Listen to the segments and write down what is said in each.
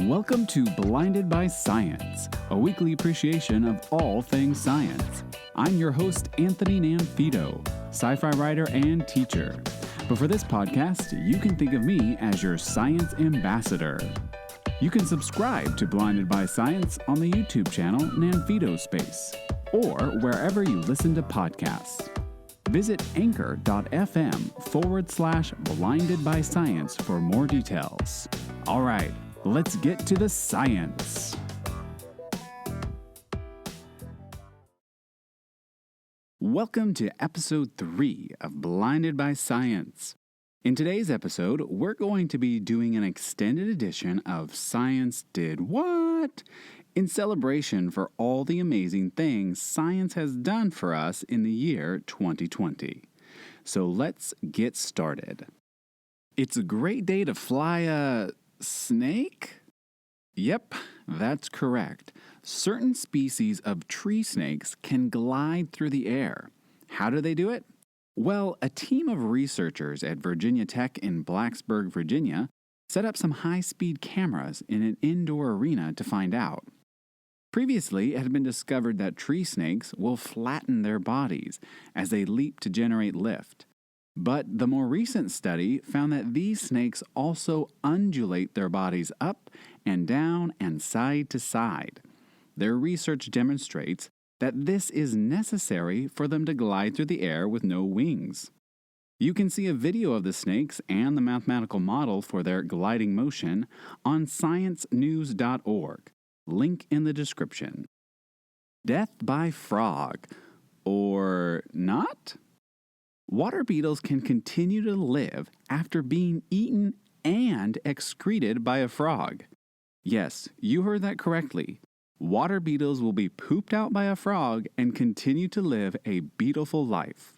Welcome to Blinded by Science, a weekly appreciation of all things science. I'm your host, Anthony Nanfito, sci-fi writer and teacher. But for this podcast, you can think of me as your science ambassador. You can subscribe to Blinded by Science on the YouTube channel Nanfito Space, or wherever you listen to podcasts. Visit anchor.fm/blinded by science for more details. All right, let's get to the science. Welcome to episode 3 of Blinded by Science. In today's episode, we're going to be doing an extended edition of Science Did What? In celebration for all the amazing things science has done for us in the year 2020. So let's get started. It's a great day to fly a snake? Yep, that's correct. Certain species of tree snakes can glide through the air. How do they do it? Well, a team of researchers at Virginia Tech in Blacksburg, Virginia, set up some high-speed cameras in an indoor arena to find out. Previously, it had been discovered that tree snakes will flatten their bodies as they leap to generate lift. But the more recent study found that these snakes also undulate their bodies up and down and side to side. Their research demonstrates that this is necessary for them to glide through the air with no wings. You can see a video of the snakes and the mathematical model for their gliding motion on sciencenews.org. Link in the description. Death by frog. Or not? Water beetles can continue to live after being eaten and excreted by a frog. Yes, you heard that correctly. Water beetles will be pooped out by a frog and continue to live a beetleful life.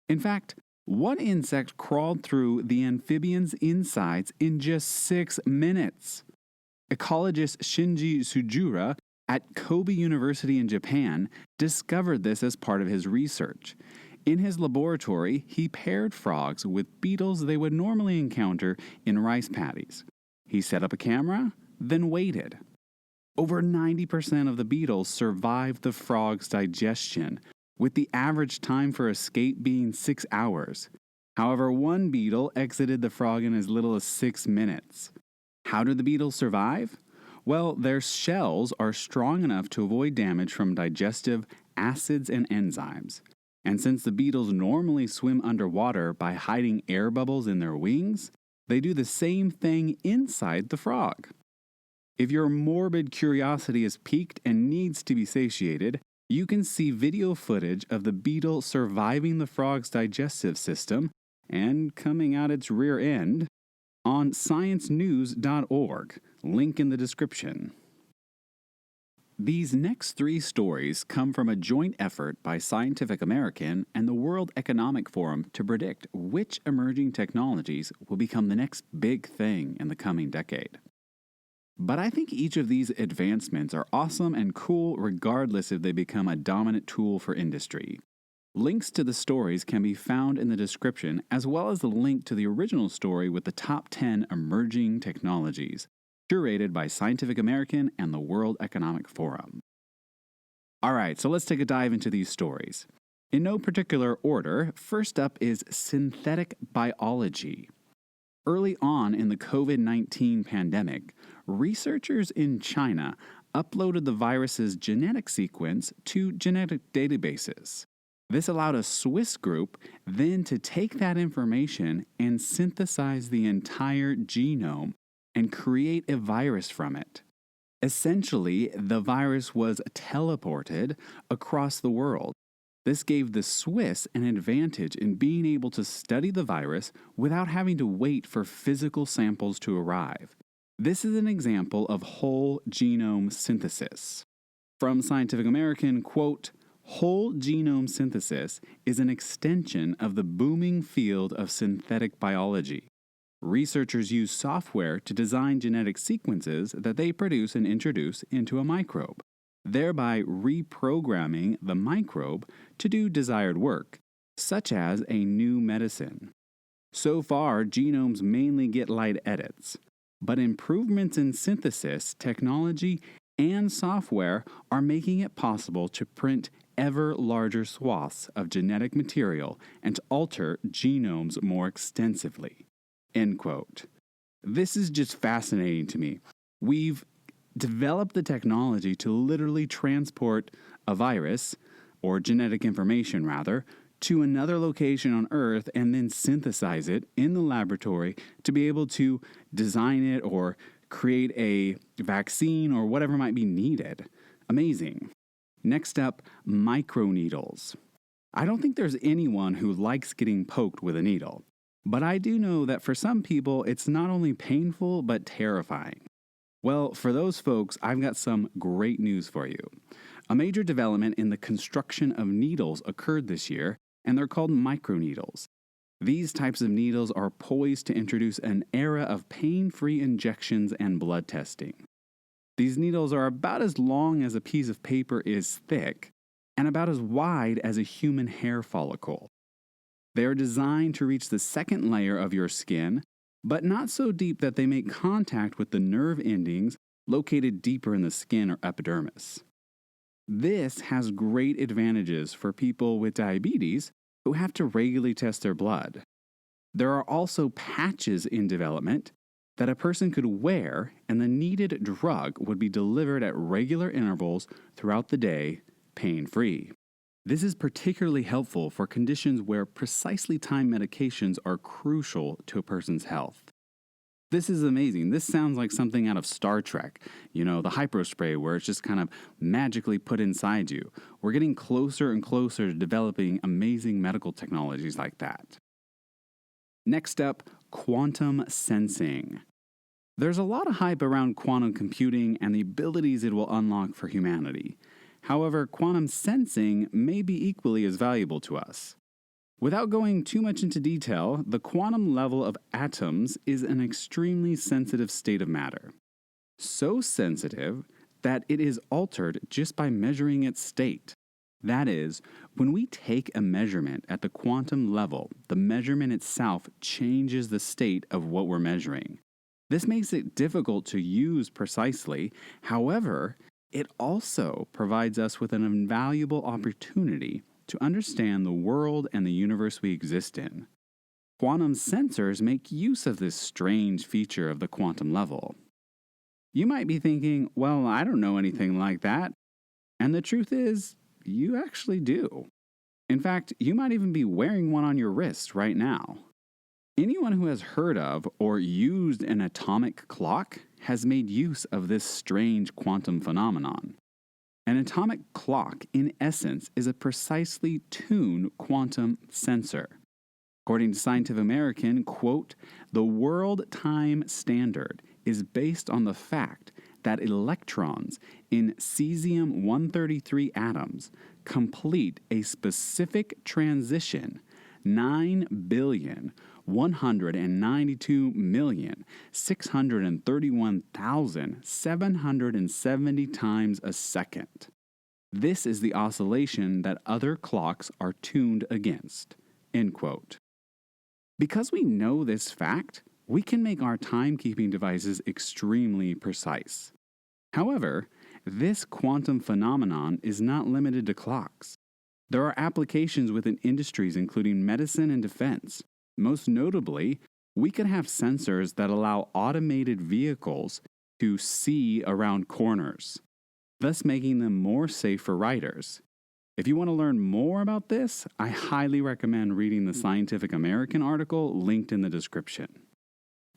In fact, one insect crawled through the amphibian's insides in just 6 minutes. Ecologist Shinji Sujura at Kobe University in Japan discovered this as part of his research. In his laboratory, he paired frogs with beetles they would normally encounter in rice paddies. He set up a camera, then waited. Over 90% of the beetles survived the frog's digestion, with the average time for escape being 6 hours. However, one beetle exited the frog in as little as 6 minutes. How do the beetles survive? Well, their shells are strong enough to avoid damage from digestive acids and enzymes. And since the beetles normally swim underwater by hiding air bubbles in their wings, they do the same thing inside the frog. If your morbid curiosity is piqued and needs to be satiated, you can see video footage of the beetle surviving the frog's digestive system and coming out its rear end on sciencenews.org, link in the description. These next 3 stories come from a joint effort by Scientific American and the World Economic Forum to predict which emerging technologies will become the next big thing in the coming decade. But I think each of these advancements are awesome and cool regardless if they become a dominant tool for industry. Links to the stories can be found in the description, as well as the link to the original story with the top 10 emerging technologies, curated by Scientific American and the World Economic Forum. Alright, so let's take a dive into these stories. In no particular order, first up is synthetic biology. Early on in the COVID-19 pandemic, researchers in China uploaded the virus's genetic sequence to genetic databases. This allowed a Swiss group then to take that information and synthesize the entire genome and create a virus from it. Essentially, the virus was teleported across the world. This gave the Swiss an advantage in being able to study the virus without having to wait for physical samples to arrive. This is an example of whole genome synthesis. From Scientific American, quote, "Whole genome synthesis is an extension of the booming field of synthetic biology. Researchers use software to design genetic sequences that they produce and introduce into a microbe, thereby reprogramming the microbe to do desired work, such as a new medicine. So far, genomes mainly get light edits. But improvements in synthesis, technology, and software are making it possible to print ever larger swaths of genetic material and to alter genomes more extensively. End quote. This is just fascinating to me. We've developed the technology to literally transport a virus, or genetic information rather, to another location on Earth and then synthesize it in the laboratory to be able to design it or create a vaccine or whatever might be needed. Amazing. Next up, microneedles. I don't think there's anyone who likes getting poked with a needle, but I do know that for some people it's not only painful but terrifying. Well, for those folks, I've got some great news for you. A major development in the construction of needles occurred this year, and they're called microneedles. These types of needles are poised to introduce an era of pain-free injections and blood testing. These needles are about as long as a piece of paper is thick, and about as wide as a human hair follicle. They are designed to reach the second layer of your skin, but not so deep that they make contact with the nerve endings located deeper in the skin or epidermis. This has great advantages for people with diabetes who have to regularly test their blood. There are also patches in development that a person could wear, and the needed drug would be delivered at regular intervals throughout the day, pain-free. This is particularly helpful for conditions where precisely timed medications are crucial to a person's health. This is amazing. This sounds like something out of Star Trek, the hyperspray where it's just kind of magically put inside you. We're getting closer and closer to developing amazing medical technologies like that. Next up, quantum sensing. There's a lot of hype around quantum computing and the abilities it will unlock for humanity. However, quantum sensing may be equally as valuable to us. Without going too much into detail, the quantum level of atoms is an extremely sensitive state of matter. So sensitive that it is altered just by measuring its state. That is, when we take a measurement at the quantum level, the measurement itself changes the state of what we're measuring. This makes it difficult to use precisely. However, it also provides us with an invaluable opportunity to understand the world and the universe we exist in. Quantum sensors make use of this strange feature of the quantum level. You might be thinking, well, I don't know anything like that. And the truth is, you actually do. In fact, you might even be wearing one on your wrist right now. Anyone who has heard of or used an atomic clock has made use of this strange quantum phenomenon. An atomic clock, in essence, is a precisely tuned quantum sensor. According to Scientific American, quote, "The world time standard is based on the fact that electrons in cesium-133 atoms complete a specific transition 9,192,631,770 times a second. This is the oscillation that other clocks are tuned against." End quote. Because we know this fact, we can make our timekeeping devices extremely precise. However, this quantum phenomenon is not limited to clocks. There are applications within industries including medicine and defense. Most notably, we could have sensors that allow automated vehicles to see around corners, thus making them more safe for riders. If you want to learn more about this, I highly recommend reading the Scientific American article linked in the description.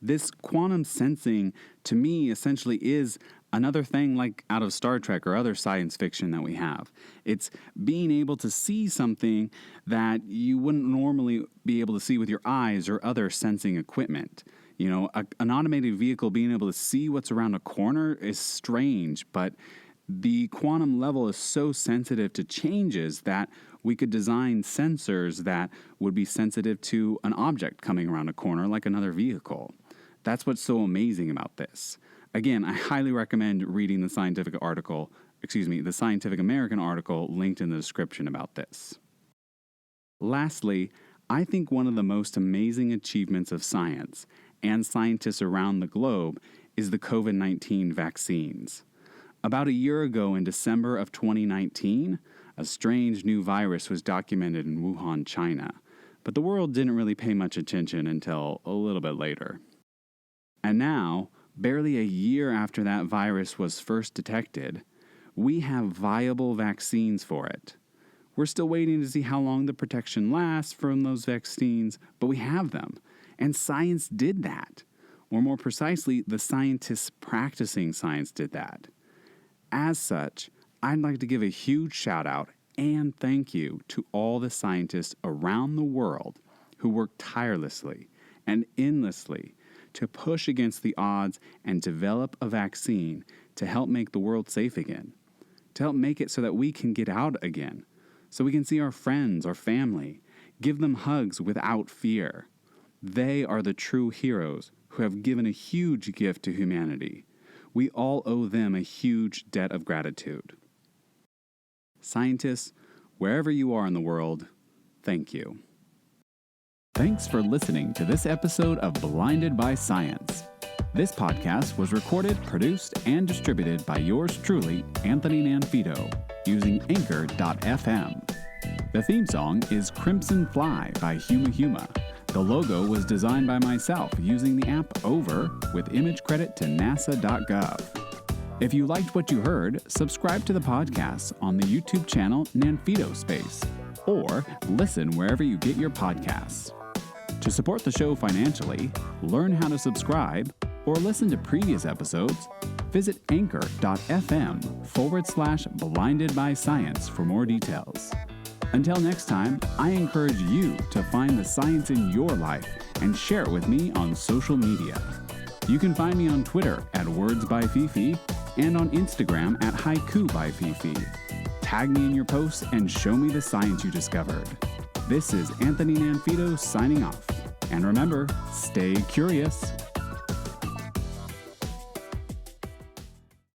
This quantum sensing, to me, essentially is another thing like out of Star Trek or other science fiction that we have. It's being able to see something that you wouldn't normally be able to see with your eyes or other sensing equipment. An automated vehicle being able to see what's around a corner is strange, but the quantum level is so sensitive to changes that we could design sensors that would be sensitive to an object coming around a corner like another vehicle. That's what's so amazing about this. Again, I highly recommend reading the Scientific American article linked in the description about this. Lastly, I think one of the most amazing achievements of science, and scientists around the globe is the COVID-19 vaccines. About a year ago in December of 2019, a strange new virus was documented in Wuhan, China, but the world didn't really pay much attention until a little bit later. And now, barely a year after that virus was first detected, we have viable vaccines for it. We're still waiting to see how long the protection lasts from those vaccines, but we have them. And science did that. Or more precisely, the scientists practicing science did that. As such, I'd like to give a huge shout out and thank you to all the scientists around the world who work tirelessly and endlessly to push against the odds and develop a vaccine to help make the world safe again, to help make it so that we can get out again, so we can see our friends or family, give them hugs without fear. They are the true heroes who have given a huge gift to humanity. We all owe them a huge debt of gratitude. Scientists, wherever you are in the world, thank you. Thanks for listening to this episode of Blinded by Science. This podcast was recorded, produced, and distributed by yours truly, Anthony Nanfito, using Anchor.fm. The theme song is Crimson Fly by Huma Huma. The logo was designed by myself using the app Over with image credit to nasa.gov. If you liked what you heard, subscribe to the podcast on the YouTube channel Nanfito Space, or listen wherever you get your podcasts. To support the show financially, learn how to subscribe, or listen to previous episodes, visit anchor.fm/blinded by science for more details. Until next time, I encourage you to find the science in your life and share it with me on social media. You can find me on Twitter at WordsByFifi and on Instagram at HaikuByFifi. Tag me in your posts and show me the science you discovered. This is Anthony Nanfito signing off. And remember, stay curious.